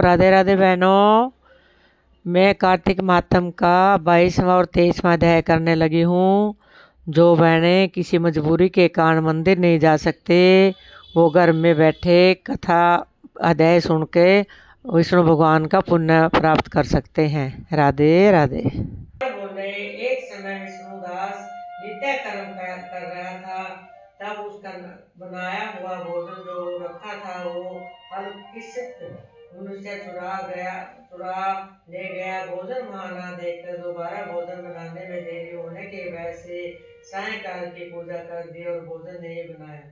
राधे राधे बहनों। मैं कार्तिक मातम का 22वां और 23वां अध्याय करने लगी हूँ। जो बहनें किसी मजबूरी के कारण मंदिर नहीं जा सकते वो घर में बैठे कथा अध्याय सुन के विष्णु भगवान का पुण्य प्राप्त कर सकते हैं। राधे राधे। बोले एक समय विष्णुदास नित्य कर्म कर रहा था। तब उसका बनाया हुआ भोजन जो रखा था वो अल्पकित मनुष्य चुरा ले गया। भोजन वहां न देखकर दोबारा भोजन बनाने में देरी होने की वजह से सायंकाल की पूजा कर दी और भोजन नहीं बनाया।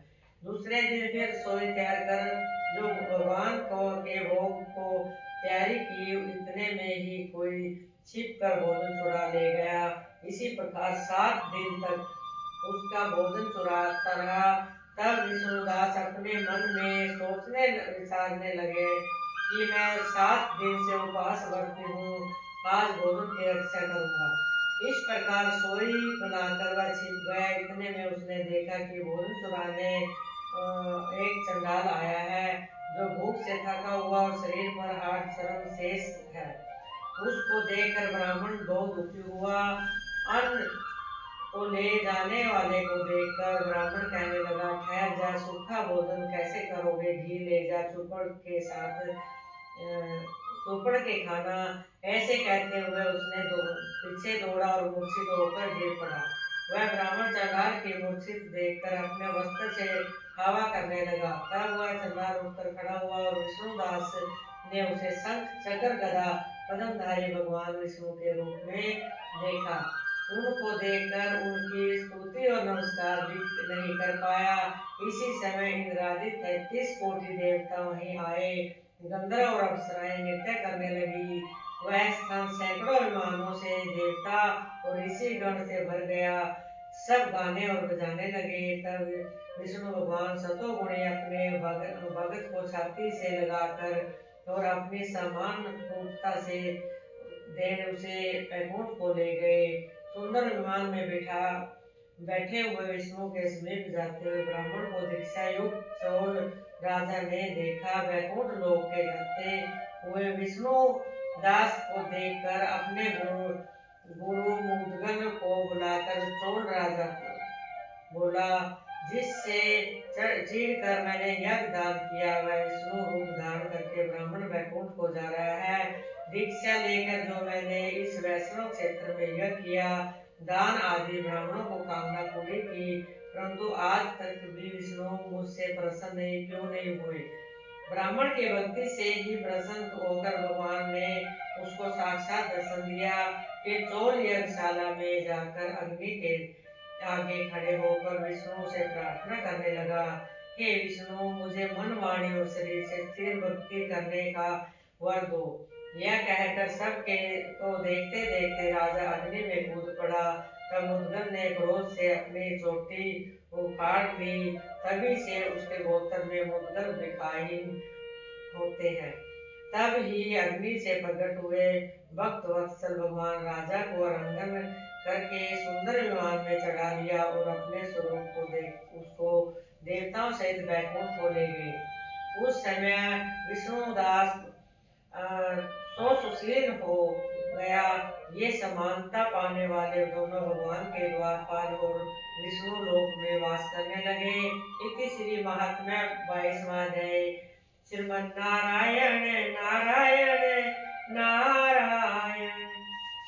दूसरे दिन फिर रसोई तैयार कर जो भगवान को के भोग को तैयारी की, इतने में ही कोई छिप कर भोजन चुरा ले गया। इसी प्रकार 7 दिन तक उसका भोजन चुराता रहा। तब विष्णुदास अपने मन में सोचने विचारने लगे कि मैं 7 दिन से उपवास व्रती हूँ, आज भोजन की रक्षा करूंगा। इस प्रकार सोई बनाकर वह छिप गया। इतने में उसने देखा कि भोजन चुराने एक चंडाल आया है जो भूख से थका हुआ और शरीर पर हाड़ चर्म शेष है। उसको देखकर ब्राह्मण बहुत दुखी हुआ। अन्न को ले जाने वाले को देखकर ब्राह्मण कहने लगा, ठहर जा, सूखा भोजन कैसे करोगे, घी ले जा, चौपड़ के खाना। ऐसे कहते हुए उसने पीछे दौड़ा और मूर्छित होकर गिर पड़ा। वह ब्राह्मण चंडाल की मूर्छित देखकर अपने वस्त्र से हवा करने लगा। तब वह चंडाल उठकर खड़ा हुआ और विष्णुदास ने उसे शंख चक्र गदा पद्मधारी भगवान विष्णु के रूप में देखा। उनको देखकर उनकी स्तुति और नमस्कार भी नहीं कर पाया। इसी समय इंद्रादि 33 कोटि देवता वहीं आए। गंधर्व और अप्सराएं नृत्य करने लगी। वह स्थान सैकड़ों विमानों से देवता और ऋषि गण से भर गया। सब गाने और बजाने लगे। तब विष्णु भगवान सतोगुणी अपने भगत को छाती से लगाकर और अपनी समान रूपता से उसे बैकुंठ को ले गए। सुंदर विमान में बैठे हुए विष्णु के समीप जाते हुए ब्राह्मण को दीक्षा युक्त चौल राजा ने देखा। बैकुंठ लोक के जाते हुए विष्णु दास को देखकर अपने गुरु मुद्गल को बुलाकर चौल राजा को बोला, जिससे चीड़ कर मैंने यज्ञ दान किया वह विष्णु रूप धारण करके ब्राह्मण बैकुंठ को जा रहा है। दीक्षा लेकर जो मैंने इस वैष्णव क्षेत्र में यज्ञ किया, दान आदि ब्राह्मणों को कामना पूरी की, परंतु आज तक भी विष्णु मुझसे प्रसन्न क्यों नहीं हुए। ब्राह्मण के भक्ति से ही प्रसन्न होकर भगवान ने उसको साक्षात दर्शन दिया। फिर चौल यज्ञशाला में जाकर अग्नि के आगे खड़े होकर विष्णु से प्रार्थना करने लगा, हे विष्णु, मुझे मन वाणी और शरीर से स्थिर भक्ति करने का वर दो। यह कहकर सबके को देखते देखते राजा अग्नि में कूद पड़ा। तब मुद्गल ने क्रोध से अपनी चोटी उखाड़ ली। तभी से उसके गोत्र में मुद्गल विखाहीन होते हैं। तब ही अग्नि से प्रकट हुए भक्त वत्सल भगवान राजा को आलिंगन करके सुंदर विमान में चढ़ा लिया और अपने स्वरूप को उसको देवताओं सहित बैकुंठ को ले गए। उस समय विष्णुदास सो सुशील हो गया। ये समानता पाने वाले दोनों भगवान के द्वारपाल और विष्णु लोक में वास करने लगे। इति श्री महात्म्य 22वां अध्याय। श्रीमन्नारायण नारायण नारायण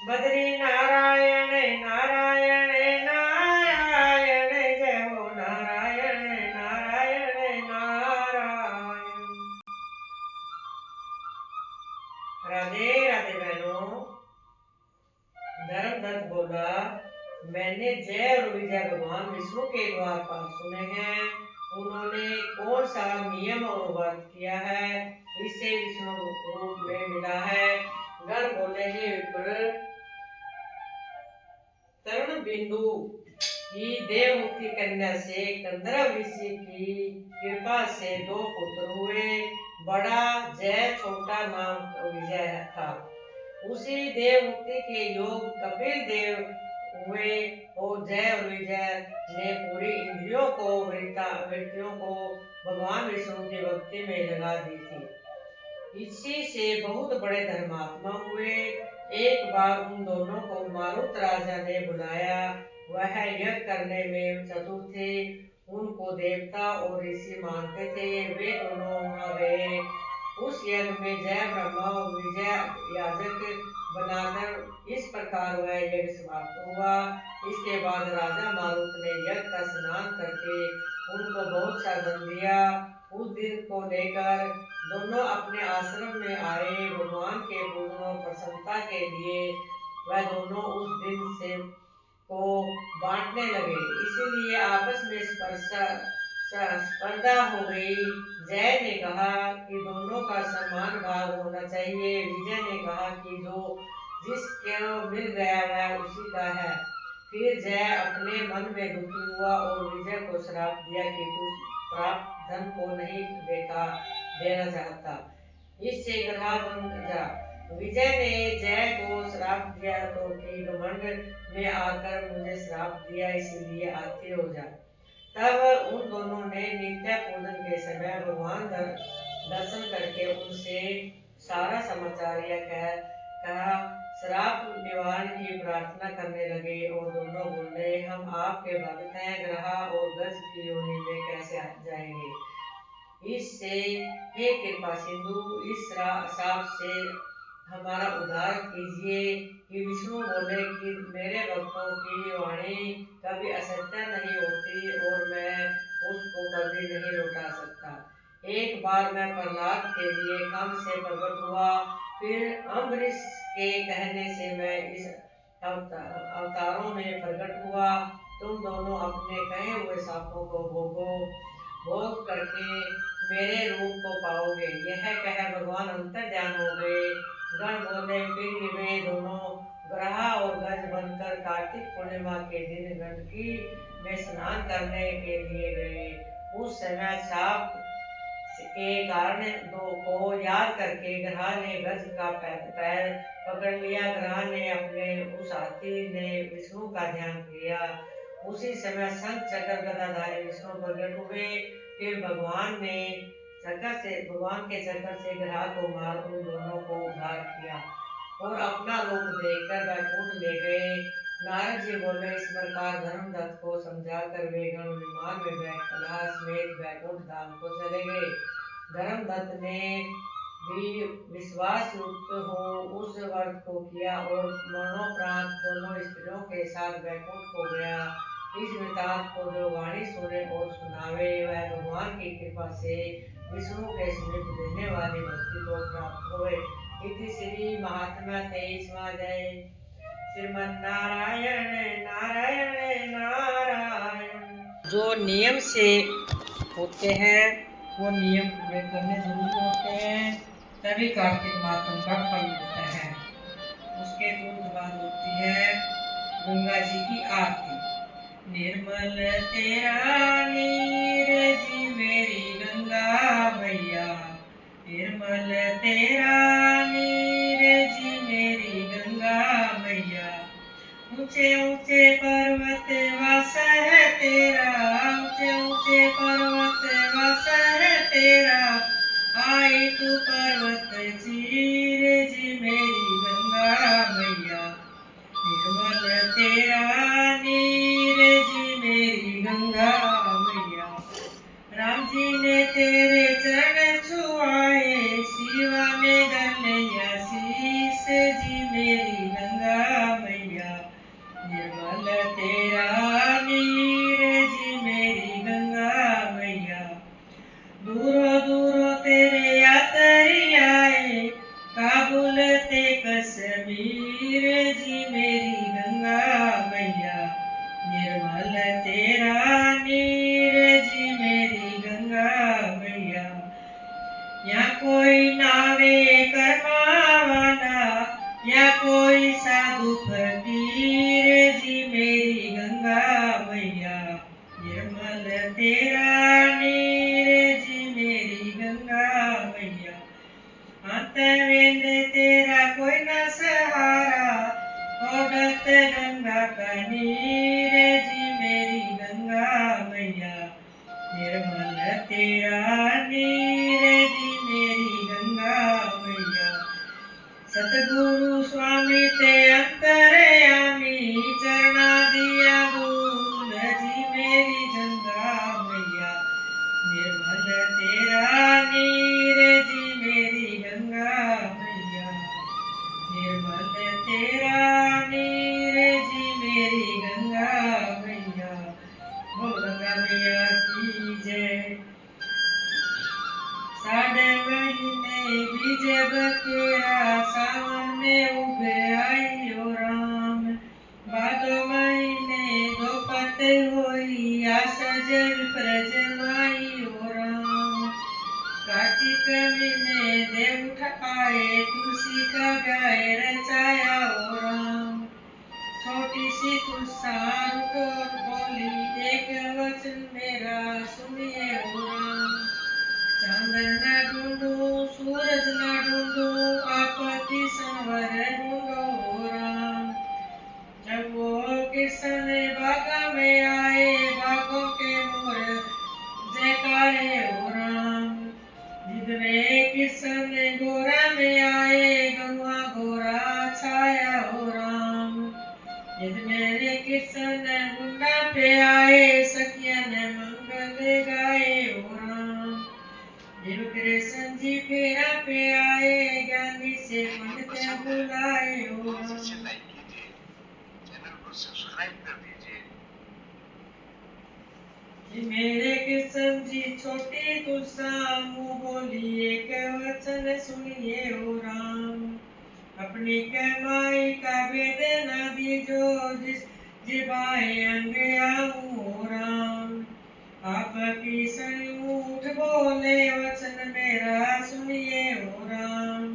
बद्री नारायण नारायण नारायण, जय हो नारायण नारायण नारायण। राधे राधे बहनों। धर्मदत्त बोला, मैंने जय और विजय भगवान विष्णु के द्वारपाल सुने हैं। उन्होंने कौन सा नियम और व्रत किया है, इससे विष्णु रूप में मिला है। गण बोले, हे विप्र, तरुण बिंदु की देवहूति कन्या से गंधर्व ऋषि की कृपा से 2 पुत्र हुए। बड़ा जय, छोटा नाम विजय था। उसी देवहूति के योग कपिल देव हुए और जय और विजय ने पूरी इंद्रियों को वृत्तियों को भगवान विष्णु की भक्ति में लगा दी थी। इसी से बहुत बड़े धर्मात्मा हुए। एक बार उन दोनों को मारुत राजा ने बुलाया। वह यज्ञ करने में चतुर थे। उनको देवता और ऋषि मानते थे। वे दोनों वहां गए। उस यज्ञ में जय ब्रह्मा और विजय याजक बनाकर इस प्रकार वह यज्ञ समाप्त हुआ। इसके बाद राजा मारुत ने यज्ञ का स्नान करके उनको बहुत सा धन दिया। उस दिन को लेकर दोनों अपने आश्रम में आए। भगवान के पूजन और प्रसन्नता के लिए वह दोनों उस दिन से को बांटने लगे। इसीलिए आपस में स्पर्धा हो गई। जय ने कहा कि दोनों का समान भाग होना चाहिए। विजय ने कहा कि जो जिसको मिल गया वह उसी का है। फिर जय अपने मन में दुखी हुआ और विजय को श्राप दिया कि तू प्राप्त धन को नहीं देना चाहता, इससे ग्रह बन जा। विजय ने जय को श्राप दिया तो कि घमंड में आकर मुझे श्राप दिया, इसीलिए आती हो जा। तब उन दोनों ने नित्य पूजन के समय भगवान दर्शन करके उनसे सारा समाचार यह कहा श्राप निवारण की प्रार्थना करने लगे। और दोनों बोले, हम आपके भक्त हैं, ग्रह और गज की योनि में कैसे जाएंगे। इससे हे कृपा सिंधु, इस शाप से हमारा उद्धार कीजिए। कि विष्णु बोले कि मेरे भक्तों की वाणी कभी असत्य नहीं होती और मैं उसको कभी नहीं लौटा सकता। एक बार मैं प्रहलाद के लिए खम्भ से प्रकट हुआ। फिर अम्बरीश के कहने से मैं इस अवतारों में प्रकट हुआ। तुम दोनों अपने कहे हुए शापों को भोग करके मेरे रूप को पाओगे। यह कह भगवान अंतर्ध्यान हो गए। गण बोले, फिर वे दोनों ग्रह और गज बनकर कार्तिक पूर्णिमा के दिन गंडकी में स्नान करने के लिए गए। उस समय शाप के कारण दो को याद करके ग्रह ने गज का पैर पकड़ लिया। ग्रह ने अपने उस हाथी ने विष्णु का ध्यान किया। उसी समय शंख चक्र गदाधारी विष्णु प्रकट हुए। फिर भगवान के चक्कर से ग्रह को मार उन दोनों को उद्धार किया और अपना रूप देखकर वैकुंठ ले गए। नारद जी बोले, इस प्रकार धर्मदत्त को समझाकर वे गण विमान में बैठ कलह समेत वैकुंठ धाम को चले गए। धर्मदत्त ने भी विश्वास युक्त हो उस व्रत को किया और मरणोपरांत दोनों स्त्रियों के साथ वैकुंठ को गया। इस वृतांत को जो वाणी सुने और सुनावे वह भगवान की कृपा से विष्णु के समीप रहने वाली भक्ति को प्राप्त होए। इति श्री महात्म्य 23वां अध्याय। श्रीमन्नारायण नारायण नारायण। जो नियम से होते हैं वो नियम पूरे करने जरूरी होते हैं, तभी कार्तिक मातम का फल मिलता है। उसके तुरंत बाद होती है गंगा जी की आरती। निर्मल तेरा नीरज मेरी गंगा मैया, निर्मल तेरा नीरज मेरी गंगा मैया। ऊंचे ऊंचे पर्वत वासर तेरा, ऊंचे ऊंचे पर्वत वासर तेरा। आई तू पर्वत चीर जी मेरी गंगा मैया, निर्मल तेरा नीरज मेरी गंगा मैया। राम जी ने तेरे चरण छुआए, शिवा ने धर लिया शीस जी मेरी गंगा मैया, निर्मल तेरा नीरज मेरी गंगा मैया। दूरों दूरों तेरे यात्री आए, काबुल ते कश्मीर जी मेरी गंगा मैया, निर्मल तेरा नीरज मेरी गंगा मैया। या कोई नावे करमावाना, या कोई साधु फकीर जी मेरी गंगा मैया, निर्मल तेरा नीरज मेरी गंगा मैया। अंतवेंद तेरा कोई न सहारा, भगत गंगा का नीर जी मेरी गंगा मैया, निर्मल तेरा नीर जी मेरी गंगा सतगुरु स्वामी ते अंतरयामी चरणा दिया दूल जी मेरी गंगा मैया निर्मल तेरा नीर जी मेरी गंगा मैया निर्मल तेरा नीर जी मेरी गंगा मैया बोल गंगा मैया की जय। साढ़े महीने बीजे बकेरा सावन में उगे आई ओ राम भादो महीने दो पते होई आशा जल प्रजमाई ओ राम कार्तिक महीने देव उठ आए तुलसी का गाय रचाया ओ राम छोटी सी तुलसार को बोली एक वचन मेरा सुनिए ओ राम चांद न ढूंढू सूरज न ढूंढू आपकी संवर ढूंढो राम जब वो कृष्ण बागा में आए बागों के मोर जयकारे ओ राम जिद में कृष्ण गोरा में आए गौआ गोरा छाया ओ राम जिद मेरे कृष्ण गुंडा पे आए सखिया ने मंगल गाए ओ राम जब कृष्ण जी फेरा पे आए ज्ञानी से पंडित बुलाए ओ लाइक कीजिए, चैनल को सब्सक्राइब कर दीजिए। मेरे कृष्ण जी छोटी तुलसा मुँह बोली एक वचन सुनिए ओ राम अपनी कमाई का वेद न दीजो जिस जिबाए अंग आऊं ओ राम आपकी संयूठ बोले वचन मेरा सुनिए ओ राम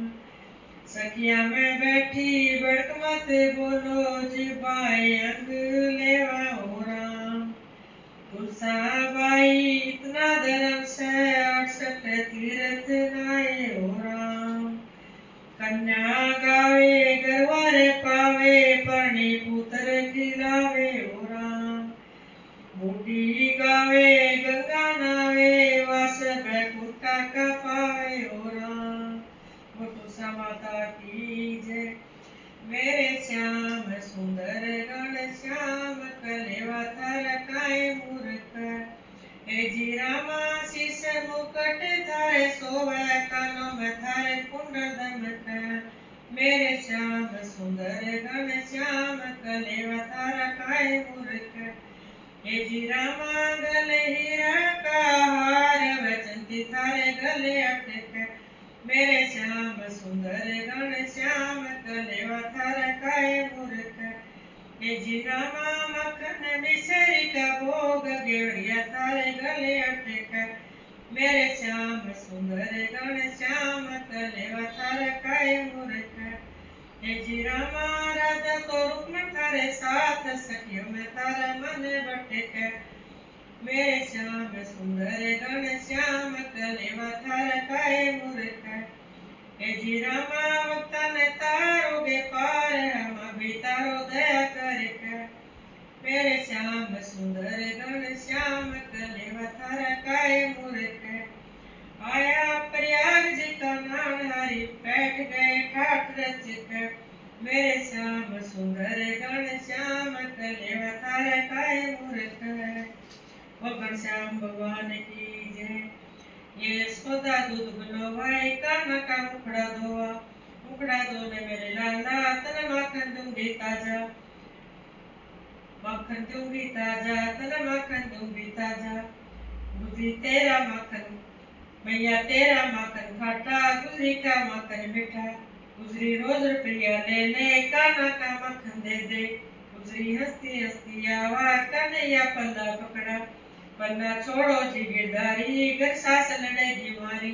सखिया में बैठी बड़क मत बोलो जिबाए अंग लेवा ओ राम तुलसा बाई इतना धर्म से 68 तीर्थ नाये ओ राम कन्या गावे गरवारे पावे परणी पुत्र खिलावे ओ राम बूढ़ी गावे गंगा नावे वास बैकुंठा का पावे ओ राम तुलसा माता की जय। मेरे श्याम सुंदर गण श्याम कलेवा थर काय मूर्ख हे जी रामा शीस मुकट थारे सोवे कानों में थारे कुंडल दमक मेरे श्याम सुंदर गण श्याम कलेवा थारा काय मूर्ख हे जी रामा गले हीरा का हार वचंती थारे गले अटक मेरे श्याम सुंदर गण श्याम कलेवा थारा काय मूर्ख हे जी रामा मखन मिसरी का भोग गेवड़िया थारे गले अटक मेरे श्याम सुंदर गण श्याम कलेवा थारा काय मूर्ख हे जी रामा राधा तो रुक्मण थारे साथ सखियों में थारा मन भटक मेरे श्याम सुंदर गण श्याम कलेवा थारा काय मूर्ख हे जी रामा भक्तन तारोगे पार हम भी तारो दया करक मेरे श्याम सुंदर गण श्याम कलेवा थारा काय मूर्ख आया प्रयाग जी का नाम हरि बैठ गए ठाठ रचक मेरे श्याम सुंदर गण श्याम कलेवा थारा काय मूर्ख वो घनश्याम भगवान की जय। ये सोदा दूध बनो भाई काना का मुखड़ा दो ने मेरे लाला तन माखन दूंगी ताजा तन माखन दूंगी ताजा गुजरी तेरा माखन मैया तेरा माखन खाटा गुजरी का माखन मीठा गुजरी रोज रुपया ले ले काना का माखन दे दे गुजरी हंसती हंसती आवा कन्हैया पल्ला पकड़ा पन्ना छोड़ो जी गिरधारी घर सास लड़ेगी मारी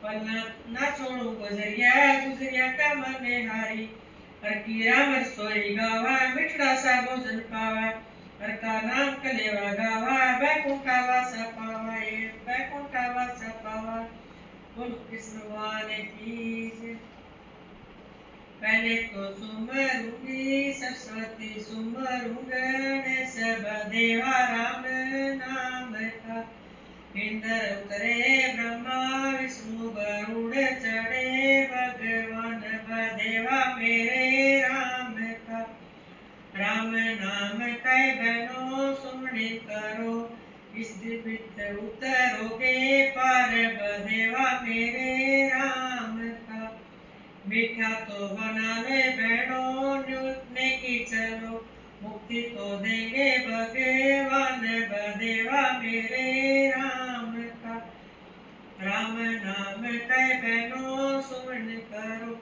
पन्ना ना छोड़ो गुजरिया का मने हारी हर की राम रसोई गावा मिठड़ा सा भोजन पावा हर का नाम कलेवा गावा बैकुंठा वासा पावा ये बैकुंठा वासा पावा बोल कृष्ण भगवान की जय। पहले तो सुमरूंगी सरस्वती सुमरू गणेश देवा राम नाम का इंद्र उतरे ब्रह्मा विष्णु गरुड़ चढ़े भगवान देवा कह बहनों सुमने करो, इस दिव्य उतरोगे पार बदेवा मेरे राम का। मीठा तो बना ले बहनों न्यूटने की चलो, मुक्ति तो देंगे भगवान बदेवा मेरे राम का। राम नाम कह बहनों सुमन करो,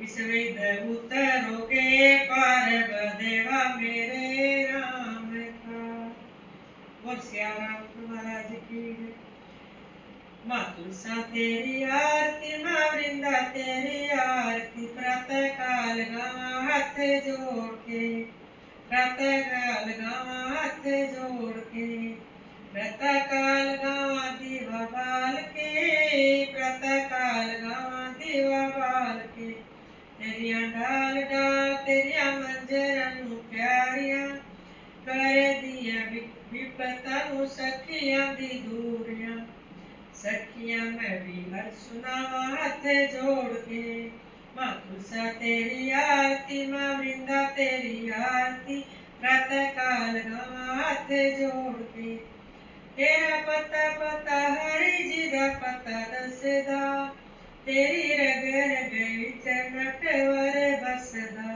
इस विद्य उतरोगे पार बदेवा मेरे राम का। बोल सियाराम महाराज की जय। माँ तुलसा तेरी आरती, माँ वृंदा तेरी आरती, प्रातः काल गावा हाथ जोड़ के, प्रातः काल गावा हाथ जोड़ के, प्रातः काल गावा दीवा बाल के, प्रातः काल गावा दीवा बाल के। तेरिया डाल डाल तेरिया मंजरनु प्यारिया, कर दिया विपतनु सखियां दी दूरियां। सखियां मैं भी हर सुनावा हाथ जोड़ के, माँ तुलसा तेरी आरती, माँ वृंदा तेरी आरती, प्रातः काल गावा हाथ जोड़ के। तेरा पता पता हरि जी दा पता दसदा, तेरी रग रग विच नटवर बसदा।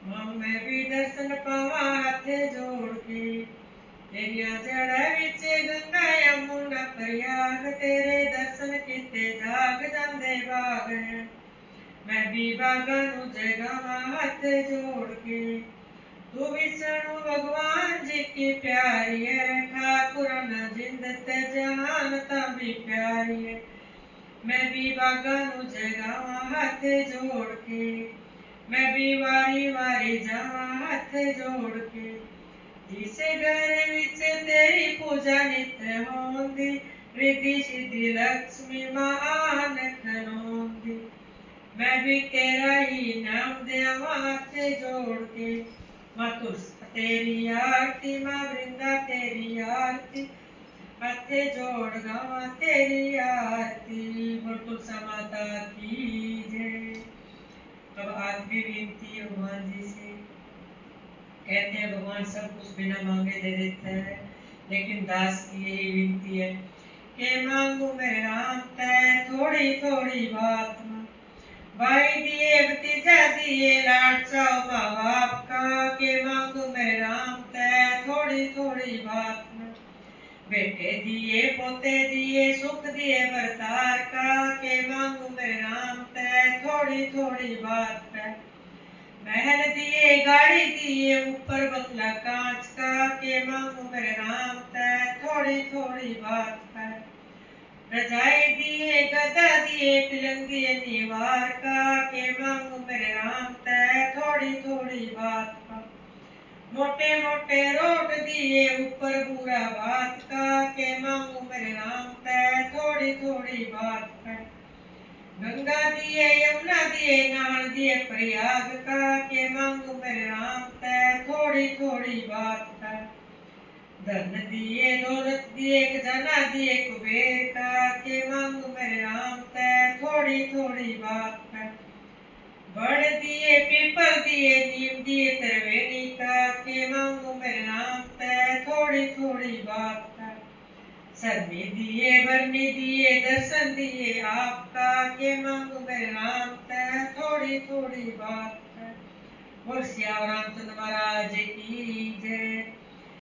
मां मैं भी दर्शन पावा हाथ जोड़ के, तेरिया जड़ा विच गंगा यमुना प्रयाग, तेरे दर्शन किते जाग जांदे बाग है। मैं भी बागा नू जगावा हाथ जोड़ के, तू विष्णु भगवान जी की प्यारी है, ठाकुर न जिंद ते जहान भी प्यारी है। मैं भी बागा नू जगावा हाथ जोड़ के, मैं भी वारी वारी जावा हाथ जोड़ के। जिस घर विच तेरी पूजा नित होंदी, रिद्धि सिद्धि लक्ष्मी मां आन खलोंदी। मैं भी तेरा ही नाम देवा हाथ जोड़ के, माँ तुलसी तेरी आरती, माँ वृंदा तेरी आरती, हाथ जोड़ गावा तेरी आरती। बोल तुलसा माता की जय। अब आखिरी विनती है भगवान जी से। कहते हैं भगवान सब कुछ बिना मांगे दे देता है, लेकिन दास की यही विनती है कि मांगू मैं राम तय थोड़ी थोड़ी बात मां। भाई दिए भतीजा दिए लाड चाओ माँ बाप का, के मांगू मैं राम तय थोड़ी थोड़ी बात मां। बेटे दिए पोते दिए सुख दिए बरतार का, के मांगू मैं राम तय थोड़ी थोड़ी बात का। महल दिए गाड़ी दिए ऊपर बंगला कांच का, के मांगू मैं राम तय थोड़ी थोड़ी बात का। रजाई दिए गदा दिए पिलंग दिए निवार का, के मांगू मैं राम तय थोड़ी थोड़ी बात का। मोटे मोटे रोड दिए ऊपर बुरा बात का, के मांगू मैं राम तय थोड़ी थोड़ी बात का। गंगा दिए यमुना दिए नाल दिए प्रयाग का, के मांगू मैं राम तय थोड़ी थोड़ी बात का। धन दिए दौलत दिए खजाना दिए कुबेर का, के मांगू मैं राम तय थोड़ी थोड़ी बात का। बड़ दिए पीपल दिए नीम दिए त्रिवेणी का, के मांगू मैं राम तय थोड़ी थोड़ी बात का। सरनी दिए भरनी दिए दर्शन दिए आपका, के मांगू मैं राम तय थोड़ी थोड़ी बात का। बोल सियावर रामचंद्र महाराज